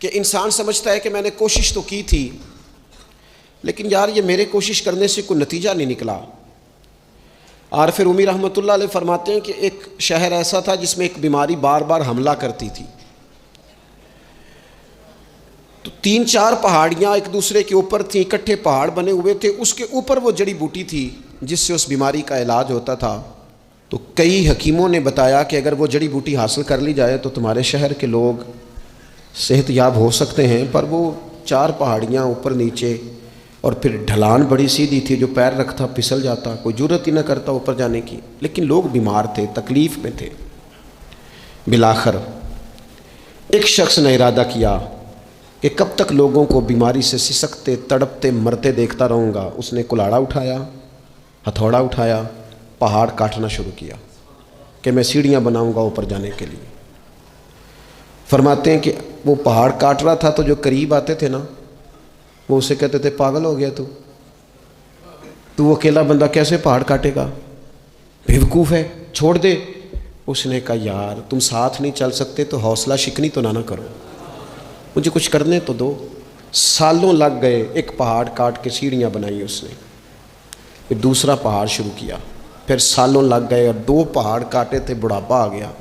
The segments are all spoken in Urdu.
کہ انسان سمجھتا ہے کہ میں نے کوشش تو کی تھی لیکن یار یہ میرے کوشش کرنے سے کوئی نتیجہ نہیں نکلا۔ عارف رومی رحمۃ اللہ علیہ فرماتے ہیں کہ ایک شہر ایسا تھا جس میں ایک بیماری بار بار حملہ کرتی تھی، تو 3-4 پہاڑیاں ایک دوسرے کے اوپر تھیں، اکٹھے پہاڑ بنے ہوئے تھے، اس کے اوپر وہ جڑی بوٹی تھی جس سے اس بیماری کا علاج ہوتا تھا۔ تو کئی حکیموں نے بتایا کہ اگر وہ جڑی بوٹی حاصل کر لی جائے تو تمہارے شہر کے لوگ صحت یاب ہو سکتے ہیں، پر وہ 4 پہاڑیاں اوپر نیچے اور پھر ڈھلان بڑی سیدھی تھی، جو پیر رکھتا پھسل جاتا، کوئی جرت ہی نہ کرتا اوپر جانے کی، لیکن لوگ بیمار تھے، تکلیف میں تھے۔ بالآخر ایک شخص نے ارادہ کیا کہ کب تک لوگوں کو بیماری سے سسکتے تڑپتے مرتے دیکھتا رہوں گا۔ اس نے کلاڑا اٹھایا، ہتھوڑا اٹھایا، پہاڑ کاٹنا شروع کیا کہ میں سیڑھیاں بناؤں گا اوپر جانے کے لیے۔ فرماتے ہیں کہ وہ پہاڑ کاٹ رہا تھا تو جو قریب آتے تھے نا وہ اسے کہتے تھے پاگل ہو گیا تو وہ اکیلا بندہ کیسے پہاڑ کاٹے گا، بیوقوف ہے، چھوڑ دے۔ اس نے کہا یار تم ساتھ نہیں چل سکتے تو حوصلہ شکنی تو نہ کرو، مجھے کچھ کرنے تو دو۔ سالوں لگ گئے، ایک پہاڑ کاٹ کے سیڑھیاں بنائی اس نے، پھر دوسرا پہاڑ شروع کیا، پھر سالوں لگ گئے اور 2 پہاڑ کاٹے تھے، بڑھاپا آ گیا،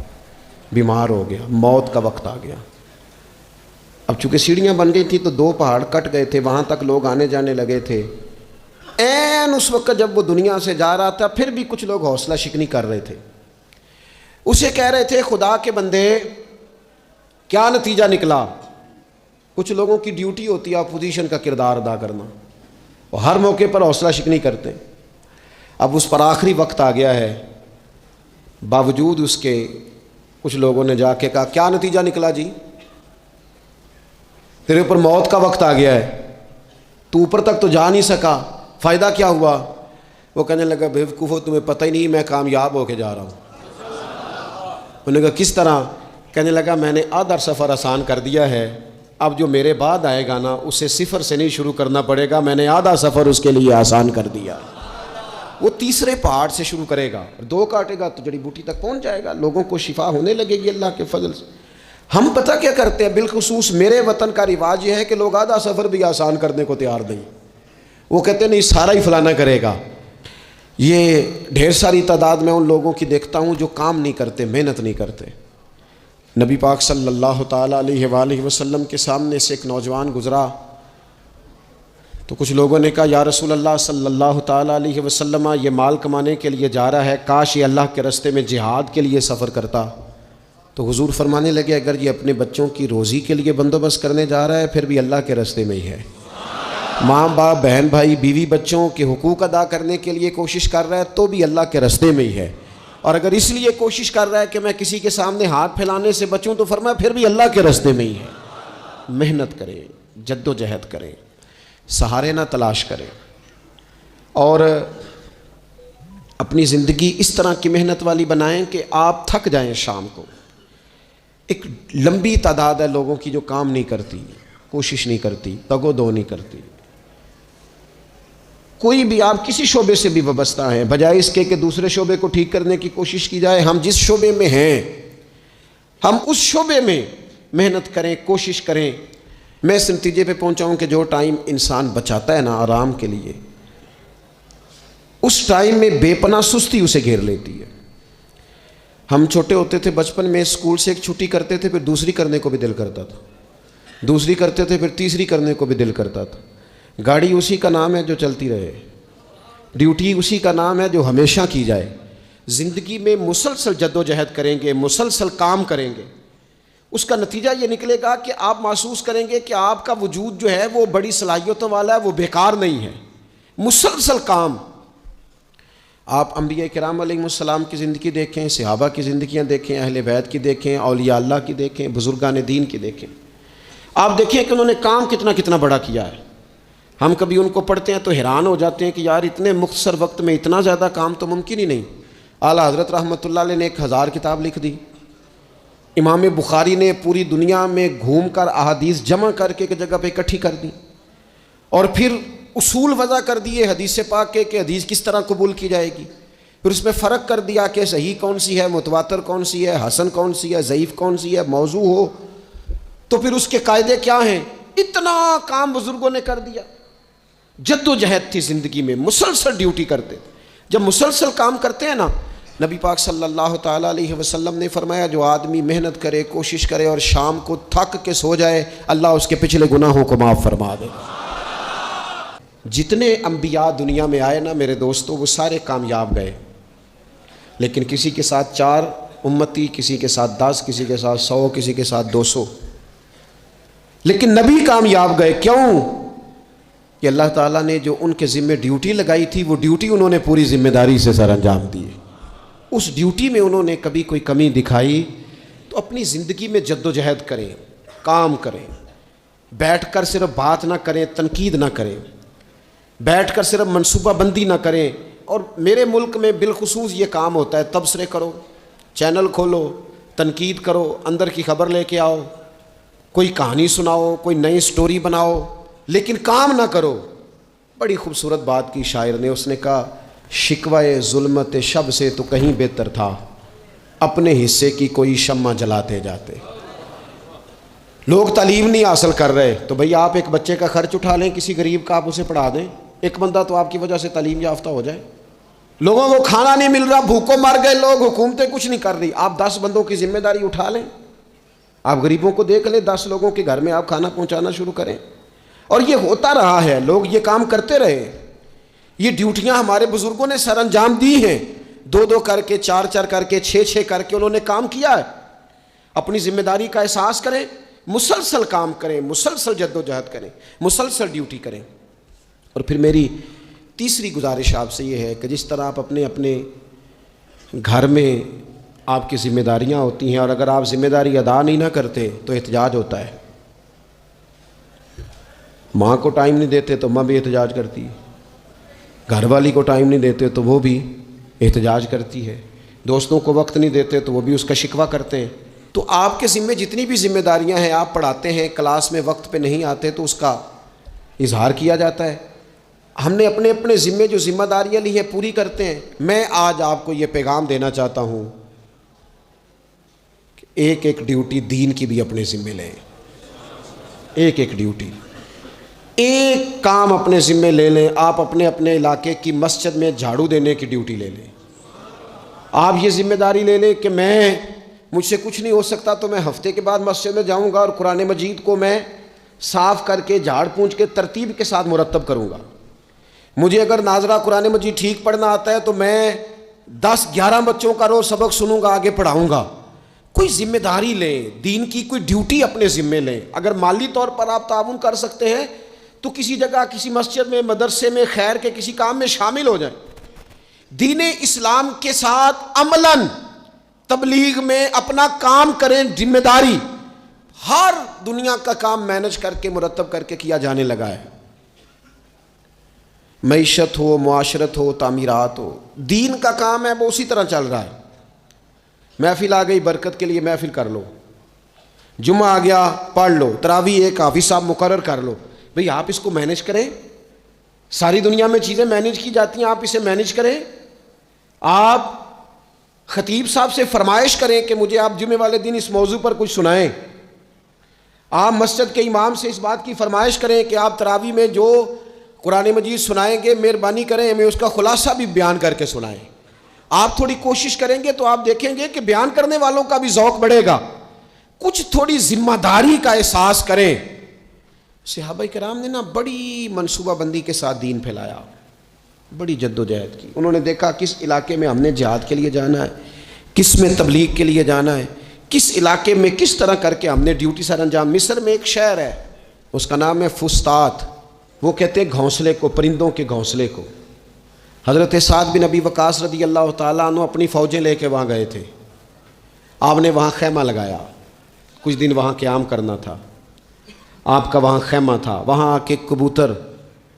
بیمار ہو گیا، موت کا وقت آ گیا۔ اب چونکہ سیڑھیاں بن گئی تھی تو 2 پہاڑ کٹ گئے تھے، وہاں تک لوگ آنے جانے لگے تھے۔ عین اس وقت جب وہ دنیا سے جا رہا تھا پھر بھی کچھ لوگ حوصلہ شکنی کر رہے تھے، اسے کہہ رہے تھے خدا کے بندے کیا نتیجہ نکلا۔ کچھ لوگوں کی ڈیوٹی ہوتی ہے اپوزیشن کا کردار ادا کرنا، وہ ہر موقع پر حوصلہ شکنی کرتے ہیں۔ اب اس پر آخری وقت آ گیا ہے، باوجود اس کے کچھ لوگوں نے جا کے کہا کیا نتیجہ نکلا جی، تیرے اوپر موت کا وقت آ گیا ہے، تو اوپر تک تو جا نہیں سکا، فائدہ کیا ہوا؟ وہ کہنے لگا بیوقوفو تمہیں پتہ ہی نہیں میں کامیاب ہو کے جا رہا ہوں۔ انہوں نے کہا کس طرح؟ کہنے لگا میں نے آدھا سفر آسان کر دیا ہے، اب جو میرے بعد آئے گا نا اسے صفر سے نہیں شروع کرنا پڑے گا، میں نے آدھا سفر اس کے لیے آسان کر دیا۔ وہ تیسرے پہاڑ سے شروع کرے گا، 2 کاٹے گا تو جڑی بوٹی تک پہنچ جائے گا، لوگوں کو شفا ہونے لگے گی اللہ کے فضل سے۔ ہم پتہ کیا کرتے ہیں، بالخصوص میرے وطن کا رواج یہ ہے کہ لوگ آدھا سفر بھی آسان کرنے کو تیار نہیں، وہ کہتے ہیں نہیں سارا ہی فلانا کرے گا۔ یہ ڈھیر ساری تعداد میں ان لوگوں کی دیکھتا ہوں جو کام نہیں کرتے، محنت نہیں کرتے۔ نبی پاک صلی اللہ تعالیٰ علیہ وآلہ وسلم کے سامنے سے ایک نوجوان گزرا تو کچھ لوگوں نے کہا یا رسول اللہ صلی اللہ تعالیٰ علیہ وسلم یہ مال کمانے کے لیے جا رہا ہے، کاش یہ اللہ کے راستے میں جہاد کے لیے سفر کرتا۔ تو حضور فرمانے لگے اگر یہ اپنے بچوں کی روزی کے لیے بندوبست کرنے جا رہا ہے پھر بھی اللہ کے راستے میں ہی ہے، ماں باپ بہن بھائی بیوی بچوں کے حقوق ادا کرنے کے لیے کوشش کر رہا ہے تو بھی اللہ کے راستے میں ہی ہے، اور اگر اس لیے کوشش کر رہا ہے کہ میں کسی کے سامنے ہاتھ پھیلانے سے بچوں تو فرمایا پھر بھی اللہ کے راستے میں ہی ہے۔ محنت کریں، جد و جہد کریں، سہارے نہ تلاش کریں، اور اپنی زندگی اس طرح کی محنت والی بنائیں کہ آپ تھک جائیں شام کو۔ ایک لمبی تعداد ہے لوگوں کی جو کام نہیں کرتی، کوشش نہیں کرتی، تگ و دو نہیں کرتی۔ کوئی بھی آپ کسی شعبے سے بھی وابستہ ہیں، بجائے اس کے کہ دوسرے شعبے کو ٹھیک کرنے کی کوشش کی جائے، ہم جس شعبے میں ہیں ہم اس شعبے میں محنت کریں، کوشش کریں۔ میں اس نتیجے پہ پہنچا ہوں کہ جو ٹائم انسان بچاتا ہے نا آرام کے لیے، اس ٹائم میں بے پناہ سستی اسے گھیر لیتی ہے۔ ہم چھوٹے ہوتے تھے بچپن میں اسکول سے ایک چھٹی کرتے تھے پھر دوسری کرنے کو بھی دل کرتا تھا، دوسری کرتے تھے پھر تیسری کرنے کو بھی دل کرتا تھا۔ گاڑی اسی کا نام ہے جو چلتی رہے، ڈیوٹی اسی کا نام ہے جو ہمیشہ کی جائے۔ زندگی میں مسلسل جد و جہد کریں گے، مسلسل کام کریں گے، اس کا نتیجہ یہ نکلے گا کہ آپ محسوس کریں گے کہ آپ کا وجود جو ہے وہ بڑی صلاحیتوں والا ہے، وہ بیکار نہیں ہے۔ مسلسل کام، آپ انبیاء کرام علیہ السلام کی زندگی دیکھیں، صحابہ کی زندگیاں دیکھیں، اہل بیت کی دیکھیں، اولیاء اللہ کی دیکھیں، بزرگان دین کی دیکھیں، آپ دیکھیں کہ انہوں نے کام کتنا بڑا کیا ہے۔ ہم کبھی ان کو پڑھتے ہیں تو حیران ہو جاتے ہیں کہ یار اتنے مختصر وقت میں اتنا زیادہ کام تو ممکن ہی نہیں۔ اعلیٰ حضرت رحمۃ اللہ علیہ نے 1000 کتاب لکھ دی، امام بخاری نے پوری دنیا میں گھوم کر احادیث جمع کر کے ایک جگہ پہ اکٹھی کر دی، اور پھر اصول وضع کر دیے حدیث پاک کے کہ حدیث کس طرح قبول کی جائے گی، پھر اس میں فرق کر دیا کہ صحیح کون سی ہے، متواتر کون سی ہے، حسن کون سی ہے، ضعیف کون سی ہے، موضوع ہو تو پھر اس کے قاعدے کیا ہیں؟ اتنا کام بزرگوں نے کر دیا، جد و جہد تھی زندگی میں، مسلسل ڈیوٹی کرتے تھے۔ جب مسلسل کام کرتے ہیں نا، نبی پاک صلی اللہ تعالیٰ علیہ وسلم نے فرمایا جو آدمی محنت کرے، کوشش کرے اور شام کو تھک کے سو جائے، اللہ اس کے پچھلے گناہوں کو معاف فرما دے۔ جتنے انبیاء دنیا میں آئے نا میرے دوستوں، وہ سارے کامیاب گئے، لیکن کسی کے ساتھ 4 امتی، کسی کے ساتھ 10، کسی کے ساتھ 100، کسی کے ساتھ 200، لیکن نبی کامیاب گئے۔ کیوں؟ کہ اللہ تعالیٰ نے جو ان کے ذمہ ڈیوٹی لگائی تھی، وہ ڈیوٹی انہوں نے پوری ذمہ داری سے سر انجام دی۔ اس ڈیوٹی میں انہوں نے کبھی کوئی کمی دکھائی تو اپنی زندگی میں جد و جہد کریں، کام کریں، بیٹھ کر صرف بات نہ کریں، تنقید نہ کریں، بیٹھ کر صرف منصوبہ بندی نہ کریں۔ اور میرے ملک میں بالخصوص یہ کام ہوتا ہے، تبصرے کرو، چینل کھولو، تنقید کرو، اندر کی خبر لے کے آؤ، کوئی کہانی سناؤ، کوئی نئی سٹوری بناؤ، لیکن کام نہ کرو۔ بڑی خوبصورت بات کی شاعر نے، اس نے کہا شکوہ ظلمت شب سے تو کہیں بہتر تھا، اپنے حصے کی کوئی شمع جلاتے جاتے۔ لوگ تعلیم نہیں حاصل کر رہے تو بھئی آپ ایک بچے کا خرچ اٹھا لیں، کسی غریب کا آپ اسے پڑھا دیں، ایک بندہ تو آپ کی وجہ سے تعلیم یافتہ ہو جائے۔ لوگوں کو کھانا نہیں مل رہا، بھوکوں مر گئے لوگ، حکومتیں کچھ نہیں کر رہی، آپ 10 بندوں کی ذمہ داری اٹھا لیں، آپ غریبوں کو دیکھ لیں، 10 لوگوں کے گھر میں آپ کھانا پہنچانا شروع کریں۔ اور یہ ہوتا رہا ہے، لوگ یہ کام کرتے رہے، یہ ڈیوٹیاں ہمارے بزرگوں نے سر انجام دی ہیں، 2 کر کے، 4 کر کے، 6 کر کے انہوں نے کام کیا ہے۔ اپنی ذمہ داری کا احساس کریں، مسلسل کام کریں، مسلسل جد و جہد کریں، مسلسل ڈیوٹی کریں۔ اور پھر میری تیسری گزارش آپ سے یہ ہے کہ جس طرح آپ اپنے گھر میں آپ کی ذمہ داریاں ہوتی ہیں، اور اگر آپ ذمہ داری ادا نہیں نہ کرتے تو احتجاج ہوتا ہے۔ ماں کو ٹائم نہیں دیتے تو ماں بھی احتجاج کرتی ہے، گھر والی کو ٹائم نہیں دیتے تو وہ بھی احتجاج کرتی ہے، دوستوں کو وقت نہیں دیتے تو وہ بھی اس کا شکوہ کرتے ہیں۔ تو آپ کے ذمہ جتنی بھی ذمہ داریاں ہیں، آپ پڑھاتے ہیں، کلاس میں وقت پہ نہیں آتے تو اس کا اظہار کیا جاتا ہے۔ ہم نے اپنے ذمہ جو ذمہ داریاں لی ہیں پوری کرتے ہیں۔ میں آج آپ کو یہ پیغام دینا چاہتا ہوں کہ ایک ڈیوٹی دین کی بھی اپنے ذمہ لیں، ایک ڈیوٹی، ایک کام اپنے ذمہ لے لیں۔ آپ اپنے علاقے کی مسجد میں جھاڑو دینے کی ڈیوٹی لے لیں۔ آپ یہ ذمہ داری لے لیں کہ مجھ سے کچھ نہیں ہو سکتا تو میں ہفتے کے بعد مسجد میں جاؤں گا اور قرآن مجید کو میں صاف کر کے، جھاڑ پونچھ کے، ترتیب کے ساتھ مرتب کروں گا۔ مجھے اگر ناظرہ قرآن مجید ٹھیک پڑھنا آتا ہے تو میں 10-11 بچوں کا روز سبق سنوں گا، آگے پڑھاؤں گا۔ کوئی ذمہ داری لیں، دین کی کوئی ڈیوٹی اپنے ذمہ لیں۔ اگر مالی طور پر آپ تعاون کر سکتے ہیں تو کسی جگہ، کسی مسجد میں، مدرسے میں، خیر کے کسی کام میں شامل ہو جائیں۔ دین اسلام کے ساتھ عملاً تبلیغ میں اپنا کام کریں، ذمہ داری ہر دنیا کا کام مینج کر کے، مرتب کر کے کیا جانے لگا ہے۔ معیشت ہو، معاشرت ہو، تعمیرات ہو، دین کا کام ہے وہ اسی طرح چل رہا ہے۔ محفل آ گئی، برکت کے لیے محفل کر لو، جمعہ آ گیا پڑھ لو، تراویح ایک حافظ صاحب مقرر کر لو۔ بھئی آپ اس کو مینج کریں، ساری دنیا میں چیزیں مینج کی جاتی ہیں، آپ اسے مینج کریں۔ آپ خطیب صاحب سے فرمائش کریں کہ مجھے آپ جمعے والے دن اس موضوع پر کچھ سنائیں۔ آپ مسجد کے امام سے اس بات کی فرمائش کریں کہ آپ تراویح میں جو قرآن مجید سنائیں گے مہربانی کریں ہمیں اس کا خلاصہ بھی بیان کر کے سنائیں۔ آپ تھوڑی کوشش کریں گے تو آپ دیکھیں گے کہ بیان کرنے والوں کا بھی ذوق بڑھے گا۔ کچھ تھوڑی ذمہ داری کا احساس کریں۔ صحابہ کرام نے بڑی منصوبہ بندی کے ساتھ دین پھیلایا، بڑی جد و جہد کی۔ انہوں نے دیکھا کس علاقے میں ہم نے جہاد کے لیے جانا ہے، کس میں تبلیغ کے لیے جانا ہے، کس علاقے میں کس طرح کر کے ہم نے ڈیوٹی سر انجام۔ مصر میں ایک شہر ہے، اس کا نام ہے فسطاط، وہ کہتے ہیں گھونسلے کو، پرندوں کے گھونسلے کو۔ حضرت سعد بن ابی وقاص رضی اللہ تعالیٰ عنہ اپنی فوجیں لے کے وہاں گئے تھے۔ آپ نے وہاں خیمہ لگایا، کچھ دن وہاں قیام کرنا تھا، آپ کا وہاں خیمہ تھا۔ وہاں آ کے کبوتر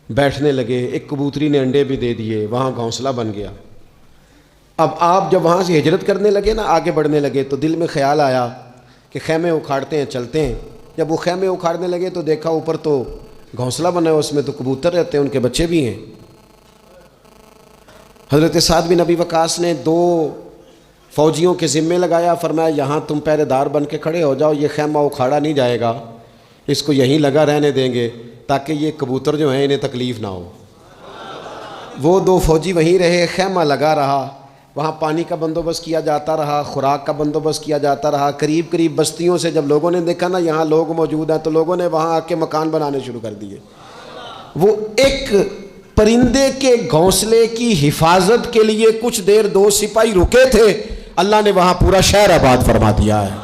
بیٹھنے لگے، ایک کبوتری نے انڈے بھی دے دیے، وہاں گھونسلہ بن گیا۔ اب آپ جب وہاں سے ہجرت کرنے لگے نا، آگے بڑھنے لگے، تو دل میں خیال آیا کہ خیمے اکھاڑتے ہیں، چلتے ہیں۔ جب وہ خیمے اکھاڑنے لگے تو دیکھا اوپر تو گھونسلہ بنا ہے، اس میں تو کبوتر رہتے ہیں، ان کے بچے بھی ہیں۔ حضرت سعد بن ابی وقاص نے 2 فوجیوں کے ذمے لگایا، فرمایا یہاں تم پہرے دار بن کے کھڑے ہو جاؤ، یہ خیمہ اکھاڑا نہیں جائے گا، اس کو یہیں لگا رہنے دیں گے تاکہ یہ کبوتر جو ہیں انہیں تکلیف نہ ہو۔ وہ 2 فوجی وہیں رہے، خیمہ لگا رہا، وہاں پانی کا بندوبست کیا جاتا رہا، خوراک کا بندوبست کیا جاتا رہا۔ قریب بستیوں سے جب لوگوں نے دیکھا نا یہاں لوگ موجود ہیں تو لوگوں نے وہاں آ کے مکان بنانے شروع کر دیے۔ وہ ایک پرندے کے گھونسلے کی حفاظت کے لیے کچھ دیر 2 سپاہی رکے تھے، اللہ نے وہاں پورا شہر آباد فرما دیا ہے۔